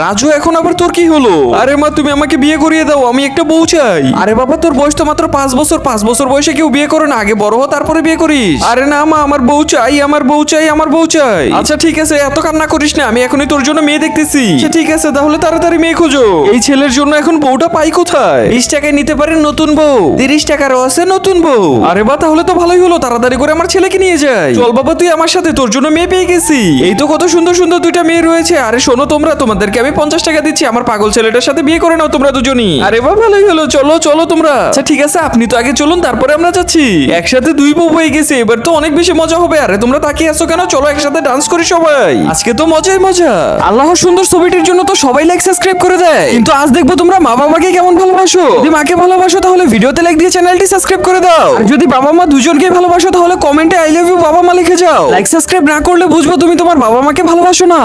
রাজু এখন আবার তোর কি হলো? আরে মা তুমি আমাকে বিয়ে করিয়ে দাও, আমি একটা বউ চাই। আরে বাবা তোর বয়স তো মাত্র 5 বছর, 5 বছর বয়সে কেউ বিয়ে করে না, আগে বড় হ তারপরে বিয়ে করিস। আরে না মা আমার বউ চাই, আমার বউ চাই, আমার বউ চাই। আচ্ছা ঠিক আছে এত কান্না করিস না, আমি এখনই তোর জন্য মেয়ে দেখতেছি। আচ্ছা ঠিক আছে তাহলে তাড়াতাড়ি মেয়ে খোঁজো। এই ছেলের জন্য এখন বউটা পাই কোথায়? 20 টাকায় নিতে পারেন নতুন বউ, 30 টাকারও আছে নতুন বউ। আরে বা তাহলে তো ভালোই হলো, তাড়াতাড়ি করে আমার ছেলেকে নিয়ে যাই। চল বাবা তুই আমার সাথে, তোর জন্য মেয়ে পেয়ে গেছি। এই তো কত সুন্দর সুন্দর দুইটা মেয়ে রয়েছে। আরে শোনো তোমরা, তোমাদেরকে আমি 50 টাকা দিচ্ছি, আমার পাগল ছেলেটার সাথে বিয়ে করে নাও তোমরা দুজনই। আরে বা ভালোই হলো, চলো চলো তোমরা। আচ্ছা ঠিক আছে আপনি তো আগে চলুন তারপরে আমরা যাচ্ছি। একসাথে দুই বউ হয়ে গেছে, এবার তো অনেক বেশি মজা হবে। আরে তোমরা তাকিয়ে আছো কেন? চলো একসাথে ডান্স করি সবাই, আজকে তো মজাই মজা। আল্লাহর সুন্দর ছবিটির জন্য তো সবাই লাইক সাবস্ক্রাইব করে দেয়, কিন্তু আজ দেখবো তোমরা মা বাবাকে কেমন ভালোবাসো। যদি মাকে ভালোবাসো তাহলে ভিডিওতে লাইক দিয়ে চ্যানেলটি সাবস্ক্রাইব করে দাও। আর যদি বাবা মা দুজনকে ভালোবাসো তাহলে কমেন্টে আই লাভ ইউ বাবা মা লিখে যাও। লাইক সাবস্ক্রাইব না করলে বুঝবো তুমি তোমার বাবা মাকে ভালোবাসো না।